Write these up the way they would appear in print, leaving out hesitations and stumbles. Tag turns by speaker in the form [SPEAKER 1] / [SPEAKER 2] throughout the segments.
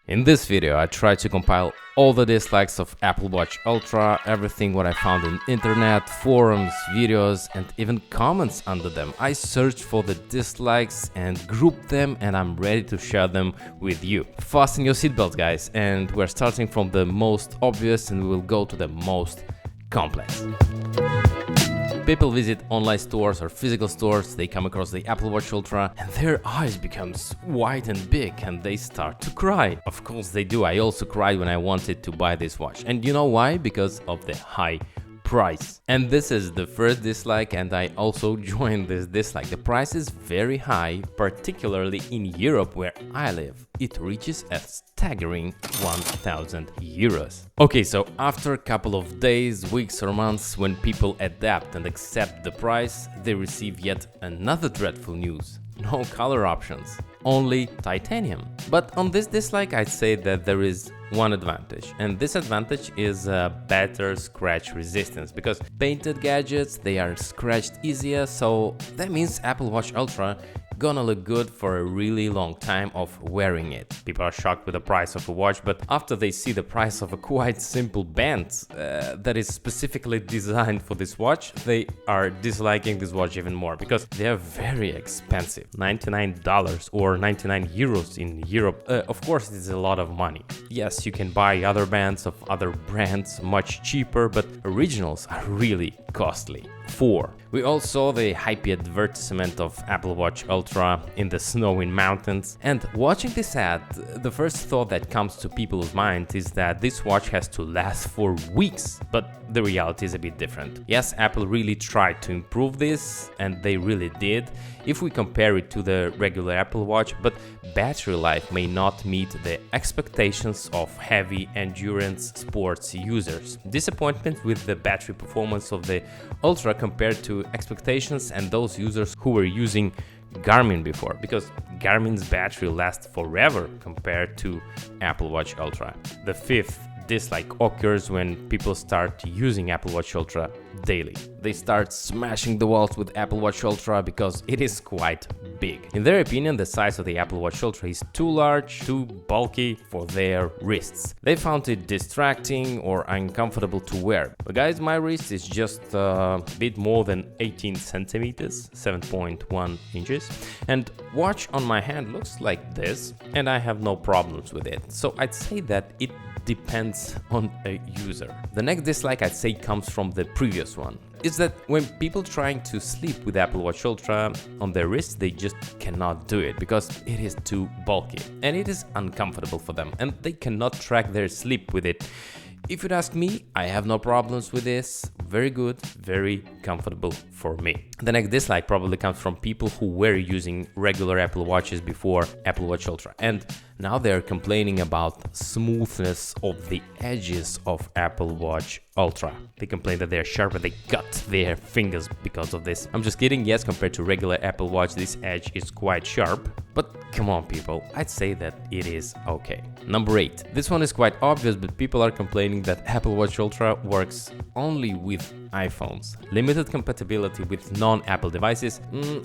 [SPEAKER 1] In this video, I tried to compile all the dislikes of Apple Watch Ultra, everything what I found in internet, forums, videos, and even comments under them. I searched for the dislikes and grouped them, and I'm ready to share them with you. Fasten your seatbelts, guys, and we're starting from the most obvious and we will go to the most complex. People visit online stores or physical stores, they come across the Apple Watch Ultra and their eyes becomes wide and big and they start to cry. Of course they do, I also cried when I wanted to buy this watch. And you know why? Because of the high price. And this is the first dislike, and I also joined this dislike. The price is very high, particularly in Europe where I live. It reaches a staggering 1,000 euros. Okay, so after a couple of days, weeks or months, when people adapt and accept the price, they receive yet another dreadful news. No color options, only titanium. But on this dislike, I'd say that there is one advantage, and this advantage is better scratch resistance, because painted gadgets, they are scratched easier, so that means Apple Watch Ultra gonna look good for a really long time of wearing it. People are shocked with the price of a watch, but after they see the price of a quite simple band that is specifically designed for this watch, they are disliking this watch even more, because they are very expensive. $99 or 99 euros in Europe. Of course, it is a lot of money. Yes, you can buy other bands of other brands much cheaper, but originals are really costly. 4. We all saw the hypey advertisement of Apple Watch Ultra in the snow in mountains, and watching this ad, the first thought that comes to people's mind is that this watch has to last for weeks, but the reality is a bit different. Yes, Apple really tried to improve this, and they really did, if we compare it to the regular Apple Watch, but battery life may not meet the expectations of heavy endurance sports users. Disappointment with the battery performance of the Ultra compared to expectations and those users who were using Garmin before, because Garmin's battery lasts forever compared to Apple Watch Ultra. The fifth dislike occurs when people start using Apple Watch Ultra daily. They start smashing the walls with Apple Watch Ultra because it is quite big. In their opinion, the size of the Apple Watch Ultra is too large, too bulky for their wrists. They found it distracting or uncomfortable to wear. But guys, my wrist is just a bit more than 18 centimeters, 7.1 inches, and watch on my hand looks like this, and I have no problems with it. So I'd say that it depends on a user. The next dislike I'd say comes from the previous one. Is that when people trying to sleep with Apple Watch Ultra on their wrists, they just cannot do it because it is too bulky and it is uncomfortable for them, and they cannot track their sleep with it. If you'd ask me, I have no problems with this. Very good, very comfortable for me. The next dislike probably comes from people who were using regular Apple Watches before Apple Watch Ultra, and now they're complaining about smoothness of the edges of Apple Watch Ultra. They complain that they're sharp and they cut their fingers because of this. I'm just kidding. Yes, compared to regular Apple Watch, this edge is quite sharp. But come on, people, I'd say that it is okay. Number 8. This one is quite obvious, but people are complaining that Apple Watch Ultra works only with iPhones. Limited compatibility with non-Apple devices.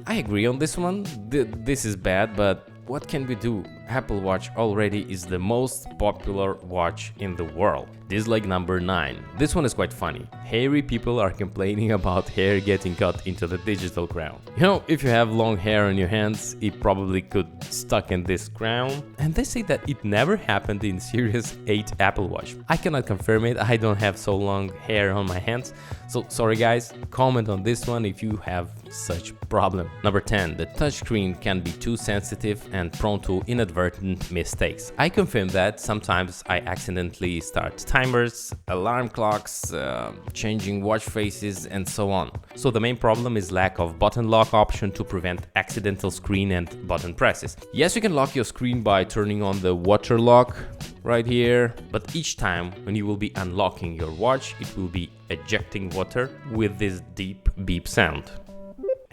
[SPEAKER 1] I agree on this one. This is bad, but what can we do? Apple Watch already is the most popular watch in the world. Dislike number 9. This one is quite funny. Hairy people are complaining about hair getting cut into the digital crown. You know, if you have long hair on your hands, it probably could stuck in this crown. And they say that it never happened in Series 8 Apple Watch. I cannot confirm it, I don't have so long hair on my hands. So sorry guys, comment on this one if you have such problem. Number 10. The touchscreen can be too sensitive and prone to inadvertent mistakes. I confirm that sometimes I accidentally start timers, alarm clocks, changing watch faces and so on. So the main problem is lack of button lock option to prevent accidental screen and button presses. Yes, you can lock your screen by turning on the water lock right here, but each time when you will be unlocking your watch, it will be ejecting water with this deep beep sound.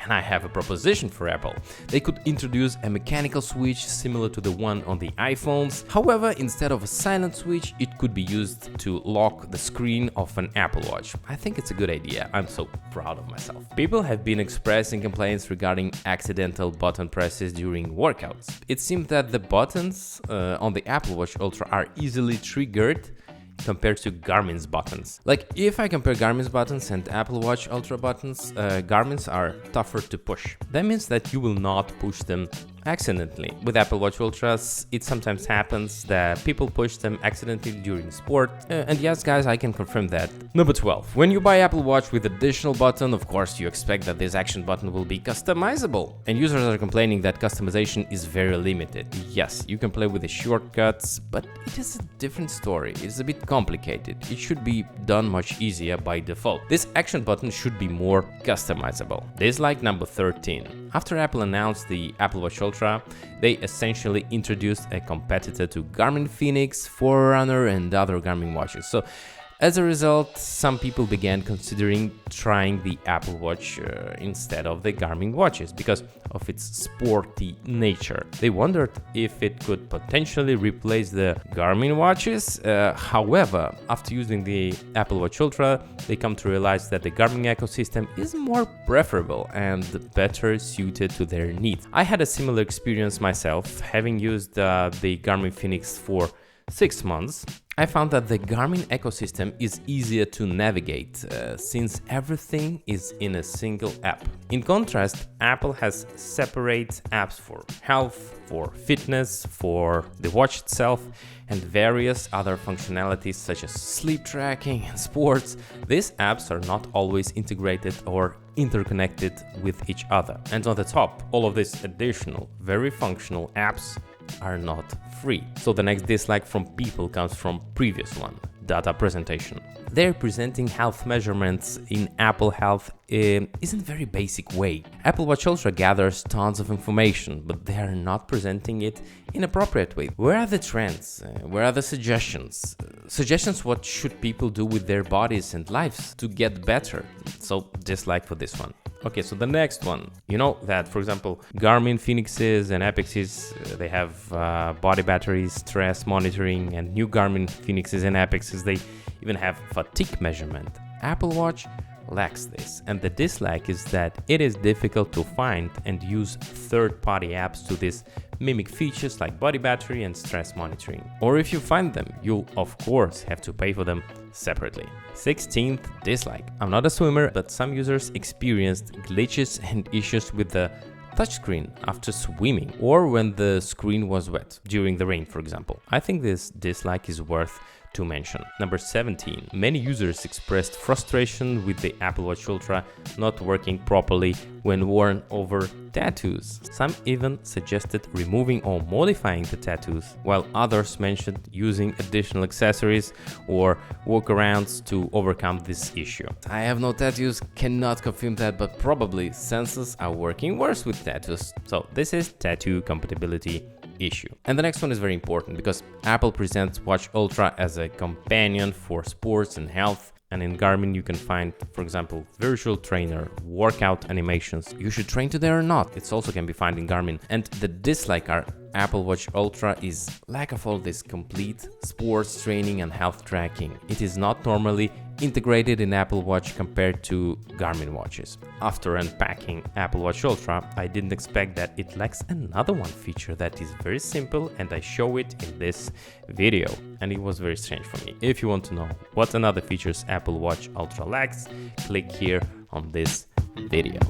[SPEAKER 1] And I have a proposition for Apple. They could introduce a mechanical switch similar to the one on the iPhones. However, instead of a silent switch, it could be used to lock the screen of an Apple Watch. I think it's a good idea. I'm so proud of myself. People have been expressing complaints regarding accidental button presses during workouts. It seems that the buttons on the Apple Watch Ultra are easily triggered compared to Garmin's buttons. Like, if I compare Garmin's buttons and Apple Watch Ultra buttons, Garmin's are tougher to push. That means that you will not push them accidentally. With Apple Watch Ultras, it sometimes happens that people push them accidentally during sport. And yes, guys, I can confirm that. Number 12. When you buy Apple Watch with additional button, of course, you expect that this action button will be customizable. And users are complaining that customization is very limited. Yes, you can play with the shortcuts, but it is a different story. It's a bit complicated. It should be done much easier by default. This action button should be more customizable. Dislike number 13. After Apple announced the Apple Watch Ultra, they essentially introduced a competitor to Garmin Fenix, Forerunner, and other Garmin watches. So, as a result, some people began considering trying the Apple Watch instead of the Garmin watches because of its sporty nature. They wondered if it could potentially replace the Garmin watches. However, after using the Apple Watch Ultra, they come to realize that the Garmin ecosystem is more preferable and better suited to their needs. I had a similar experience myself, having used the Garmin Fenix for 6 months. I found that the Garmin ecosystem is easier to navigate since everything is in a single app. In contrast, Apple has separate apps for health, for fitness, for the watch itself, and various other functionalities such as sleep tracking and sports. These apps are not always integrated or interconnected with each other. And on the top, all of these additional, very functional apps are not free. So the next dislike from people comes from previous one, data presentation. They're presenting health measurements in Apple Health isn't very basic way. Apple Watch Ultra gathers tons of information, but they are not presenting it in appropriate way. Where are the trends? Where are the suggestions? Suggestions what should people do with their bodies and lives to get better? So dislike for this one. Okay, so the next one, you know that, for example, Garmin Fenixes and Apexes, they have body batteries, stress monitoring, and new Garmin Fenixes and Apexes, they even have fatigue measurement. Apple Watch lacks this, and the dislike is that it is difficult to find and use third-party apps to this mimic features like body battery and stress monitoring. Or if you find them, you'll of course have to pay for them separately. 16th dislike. I'm not a swimmer, but some users experienced glitches and issues with the touchscreen after swimming or when the screen was wet, during the rain, for example. I think this dislike is worth to mention. Number 17. Many users expressed frustration with the Apple Watch Ultra not working properly when worn over tattoos. Some even suggested removing or modifying the tattoos, while others mentioned using additional accessories or workarounds to overcome this issue. I have no tattoos, cannot confirm that, but probably sensors are working worse with tattoos. So this is tattoo compatibility issue. And the next one is very important because Apple presents Watch Ultra as a companion for sports and health. And in Garmin you can find, for example, virtual trainer, workout animations. You should train today or not. It also can be found in Garmin. And the dislike are Apple Watch Ultra is lack of all this complete sports training and health tracking. It is not normally integrated in Apple Watch compared to Garmin watches. After unpacking Apple Watch Ultra, I didn't expect that it lacks another one feature that is very simple, and I show it in this video, and it was very strange for me. If you want to know what another features Apple Watch Ultra lacks, click here on this video.